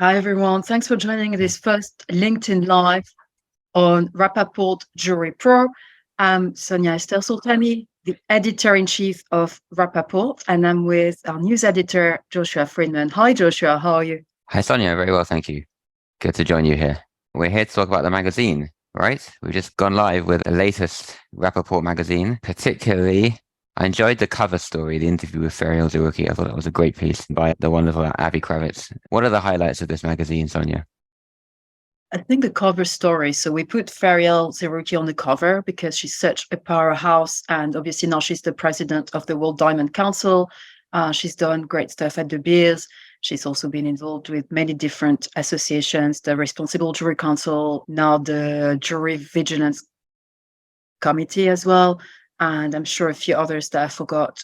Hi, everyone. Thanks for joining this first LinkedIn Live on Rapaport Jewelry Pro. I'm Sonia Esther Sultani, the editor-in-chief of Rapaport, and I'm with our news editor, Joshua Friedman. Hi, Joshua. How are you? Hi, Sonia. Very well, thank you. Good to join you here. We're here to talk about the magazine, right? We've just gone live with the latest Rapaport magazine. Particularly, I enjoyed the cover story, the interview with Ferial Zerouki. I thought it was a great piece by the wonderful Abby Kravitz. What are the highlights of this magazine, Sonia? I think the cover story. So we put Ferial Zerouki on the cover because she's such a powerhouse. And obviously now she's the president of the World Diamond Council. She's done great stuff at De Beers. She's also been involved with many different associations, the Responsible Jewelry Council, now the Jewelry Vigilance Committee as well. And I'm sure a few others that I forgot.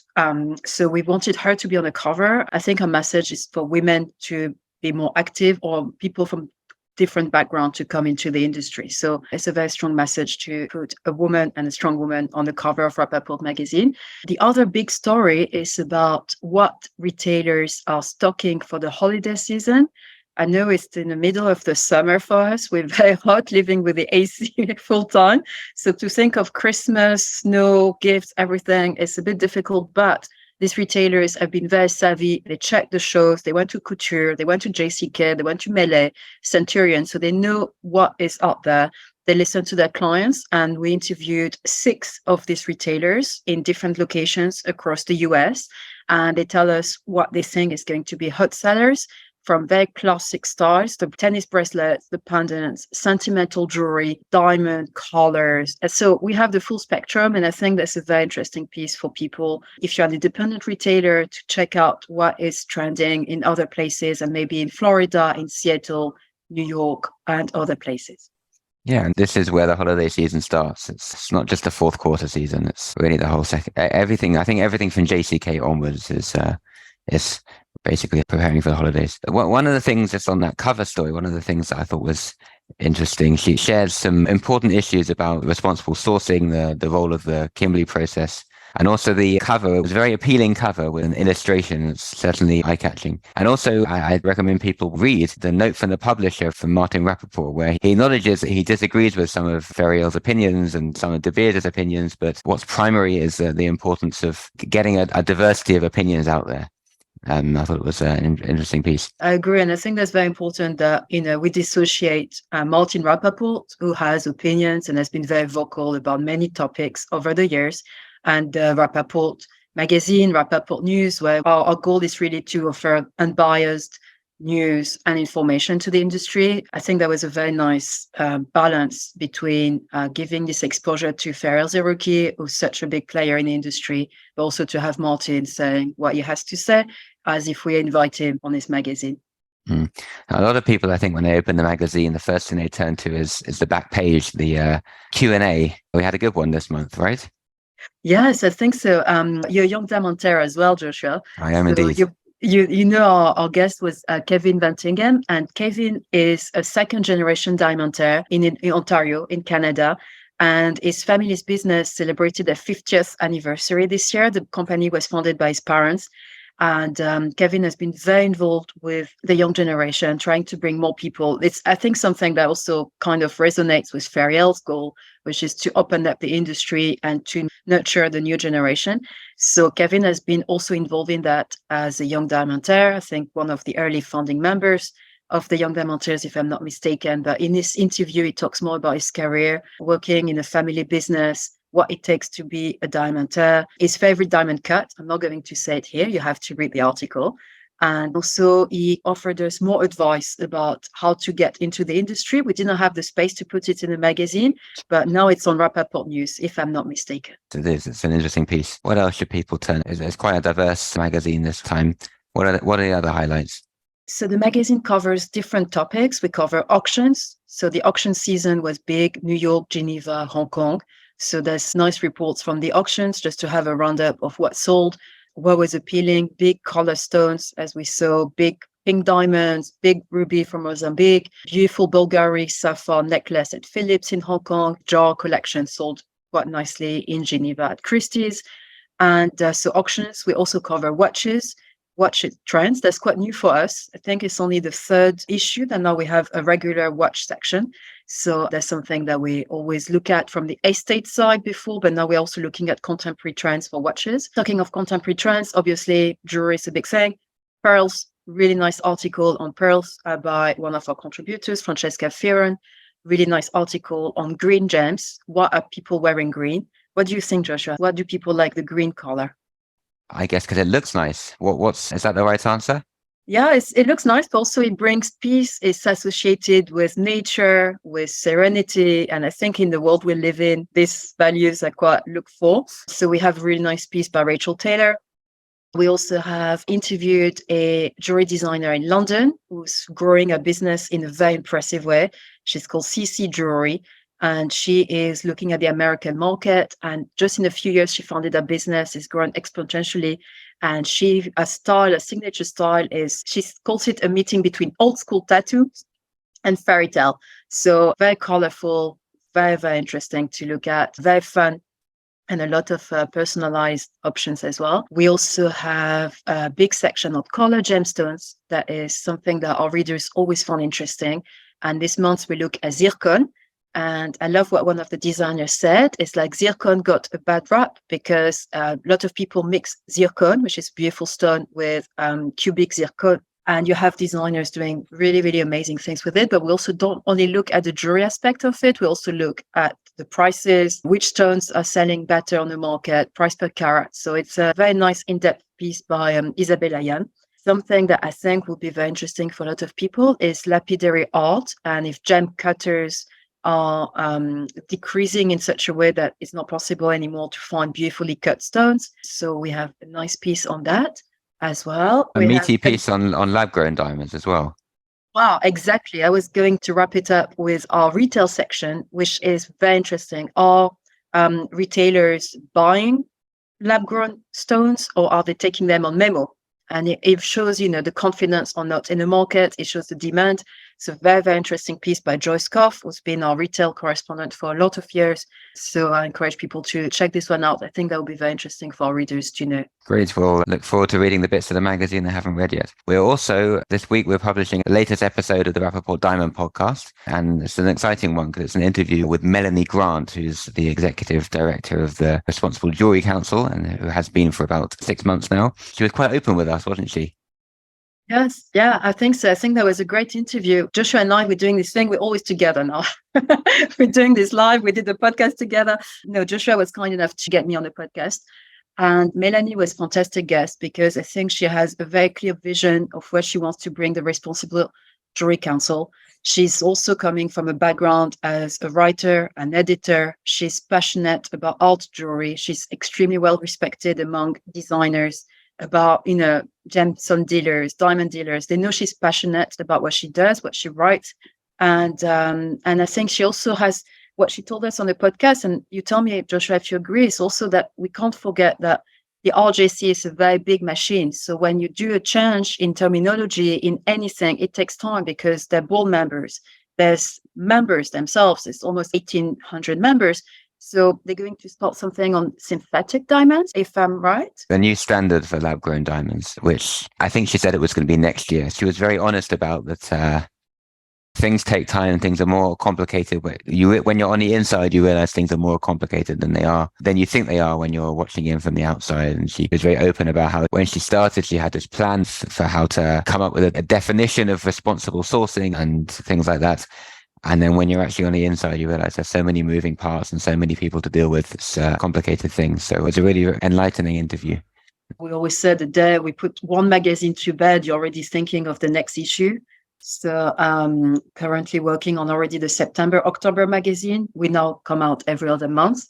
So we wanted her to be on the cover. I think her message is for women to be more active, or people from different background to come into the industry. So it's a very strong message to put a woman and a strong woman on the cover of Rapaport magazine. The other big story is about what retailers are stocking for the holiday season. I know it's in the middle of the summer for us. We're very hot living with the AC full time. So to think of Christmas, snow, gifts, everything is a bit difficult, but these retailers have been very savvy. They checked the shows. They went to Couture. They went to JCK. They went to Melee, Centurion. So they know what is out there. They listen to their clients. And we interviewed 6 of these retailers in different locations across the US. And they tell us what they think is going to be hot sellers, from very classic styles, the tennis bracelets, the pendants, sentimental jewelry, diamond, colors. And so we have the full spectrum. And I think that's a very interesting piece for people, if you're an independent retailer, to check out what is trending in other places, and maybe in Florida, in Seattle, New York, and other places. Yeah, and this is where the holiday season starts. It's not just the fourth quarter season. It's really the whole second. Everything. I think everything from JCK onwards is basically preparing for the holidays. One of the things that's on that cover story, one of the things that I thought was interesting, she shared some important issues about responsible sourcing, the role of the Kimberley process. And also the cover was a very appealing cover with an illustration. It's certainly eye-catching. And also, I'd recommend people read the note from the publisher, from Martin Rapaport, where he acknowledges that he disagrees with some of Ferial's opinions and some of De Beers' opinions, but what's primary is the importance of getting a diversity of opinions out there. I thought it was an interesting piece. I agree. And I think that's very important that, we dissociate Martin Rapaport, who has opinions and has been very vocal about many topics over the years, and Rapaport magazine, Rapaport News, where our goal is really to offer unbiased news and information to the industry. I think that was a very nice balance between giving this exposure to Ferial Zerouki, who's such a big player in the industry, but also to have Martin saying what he has to say, as if we invite him on this magazine. A lot of people, I think, when they open the magazine, the first thing they turn to is the back page, the Q&A. We had a good one this month, right? Yes, I think so. You're a young diamantaire as well, Joshua. I am indeed. Our guest was Kevin Vantingen, and Kevin is a second-generation diamantaire in Ontario, in Canada. And his family's business celebrated their 50th anniversary this year. The company was founded by his parents. And Kevin has been very involved with the young generation, trying to bring more people. It's, I think, something that also kind of resonates with Ferial's goal, which is to open up the industry and to nurture the new generation. So Kevin has been also involved in that as a young diamantaire. I think one of the early founding members of the Young Diamantaires, if I'm not mistaken. But in this interview, he talks more about his career, working in a family business, what it takes to be a diamantaire, his favorite diamond cut. I'm not going to say it here. You have to read the article. And also he offered us more advice about how to get into the industry. We didn't have the space to put it in the magazine, but now it's on Rapaport News, if I'm not mistaken. It is. It's an interesting piece. What else should people turn? It's quite a diverse magazine this time. What are the other highlights? So the magazine covers different topics. We cover auctions. So the auction season was big: New York, Geneva, Hong Kong. So there's nice reports from the auctions just to have a roundup of what sold, what was appealing, big color stones, as we saw, big pink diamonds, big ruby from Mozambique, beautiful Bulgari sapphire necklace at Phillips in Hong Kong, jar collection sold quite nicely in Geneva at Christie's. And so auctions, we also cover watches. watch trends. That's quite new for us. I think it's only the third issue that now we have a regular watch section. So that's something that we always look at from the estate side before, but now we're also looking at contemporary trends for watches. Talking of contemporary trends, obviously jewelry is a big thing. Pearls, really nice article on pearls by one of our contributors, Francesca Fearon. Really nice article on green gems. Why are people wearing green? What do you think, Joshua? Why do people like the green color? I guess because it looks nice. Is that the right answer? Yeah, it looks nice, but also it brings peace. It's associated with nature, with serenity. And I think in the world we live in, these values are quite looked for. So we have a really nice piece by Rachel Taylor. We also have interviewed a jewelry designer in London who's growing a business in a very impressive way. She's called CC Jewelry, and she is looking at the American market. And just in a few years, she founded a business, is growing exponentially. And a signature style is, she calls it a meeting between old school tattoos and fairy tale. So very colorful, very, very interesting to look at, very fun, and a lot of personalized options as well. We also have a big section of color gemstones. That is something that our readers always found interesting. And this month we look at zircon. And I love what one of the designers said. It's like zircon got a bad rap because a lot of people mix zircon, which is beautiful stone, with cubic zircon. And you have designers doing really, really amazing things with it. But we also don't only look at the jewelry aspect of it. We also look at the prices, which stones are selling better on the market, price per carat. So it's a very nice in-depth piece by Isabella Yan. Something that I think will be very interesting for a lot of people is lapidary art. And if gem cutters are decreasing in such a way that it's not possible anymore to find beautifully cut stones. So we have a nice piece on that as well. A meaty piece on lab-grown diamonds as well. Wow, exactly. I was going to wrap it up with our retail section, which is very interesting. Are retailers buying lab-grown stones, or are they taking them on memo? And it shows, the confidence or not in the market. It shows the demand. It's a very, very interesting piece by Joyce Koff, who's been our retail correspondent for a lot of years. So I encourage people to check this one out. I think that will be very interesting for our readers to know. Great. We'll look forward to reading the bits of the magazine they haven't read yet. We're also, this week, we're publishing the latest episode of the Rapaport Diamond podcast. And it's an exciting one because it's an interview with Melanie Grant, who's the executive director of the Responsible Jewelry Council and who has been for about 6 months now. She was quite open with us, wasn't she? Yes, yeah, I think so. I think that was a great interview. Joshua and I, we're doing this thing. We're always together now. We're doing this live. We did the podcast together. Joshua was kind enough to get me on the podcast. And Melanie was a fantastic guest because I think she has a very clear vision of where she wants to bring the Responsible Jewelry Council. She's also coming from a background as a writer, an editor. She's passionate about art jewelry. She's extremely well respected among designers, about, gemstone dealers, diamond dealers. They know she's passionate about what she does, what she writes. And I think she also has what she told us on the podcast. And you tell me, Joshua, if you agree, is also that we can't forget that the RJC is a very big machine. So when you do a change in terminology in anything, it takes time because they're board members. There's members themselves. It's almost 1,800 members. So they're going to start something on synthetic diamonds, if I'm right. The new standard for lab-grown diamonds, which I think she said it was going to be next year. She was very honest about that. Things take time and things are more complicated. When you're on the inside, you realize things are more complicated than you think they are when you're watching in from the outside. And she was very open about how when she started, she had this plan for how to come up with a definition of responsible sourcing and things like that. And then when you're actually on the inside, you realize there's so many moving parts and so many people to deal with. It's complicated things. So it was a really enlightening interview. We always said the day we put one magazine to bed, you're already thinking of the next issue. So currently working on already the October magazine. We now come out every other month.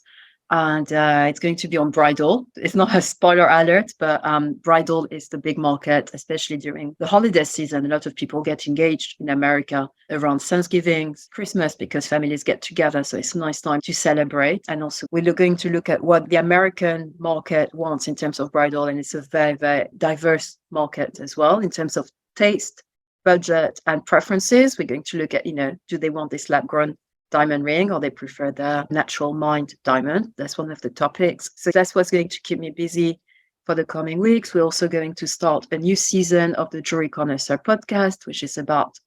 And it's going to be on bridal. It's not a spoiler alert, but bridal is the big market, especially during the holiday season. A lot of people get engaged in America around Thanksgiving, Christmas, because families get together. So it's a nice time to celebrate. And also we're going to look at what the American market wants in terms of bridal. And it's a very, very diverse market as well in terms of taste, budget, and preferences. We're going to look at, do they want this lab-grown diamond ring or they prefer the natural mined diamond? That's one of the topics. So that's what's going to keep me busy for the coming weeks. We're also going to start a new season of the Jewelry Connoisseur podcast, which is about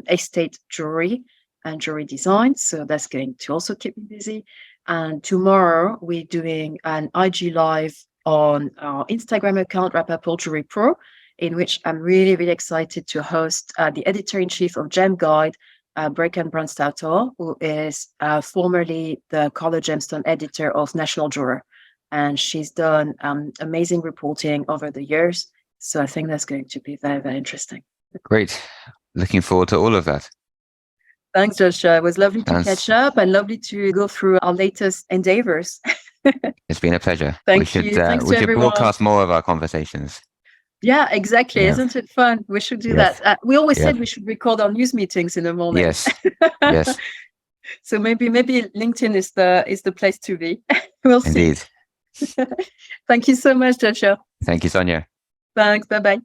estate jewelry and jewelry design. So that's going to also keep me busy. And tomorrow we're doing an IG live on our Instagram account, Rapaport Jewelry Pro, in which I'm really, really excited to host the editor-in-chief of Gem Guide, Brecken Brandstautor, who is formerly the Color Gemstone editor of National Jeweler. And she's done amazing reporting over the years. So I think that's going to be very, very interesting. Great. Looking forward to all of that. Thanks, Joshua. It was lovely to catch up and lovely to go through our latest endeavors. It's been a pleasure. Thank you. Thanks we to should everyone. broadcast more of our conversations. Yeah, exactly. Yeah. Isn't it fun? We should do that. We always said we should record our news meetings in the morning. Yes. Yes. So maybe LinkedIn is the place to be. We'll see. Indeed. Thank you so much, Joshua. Thank you, Sonia. Thanks. Bye-bye.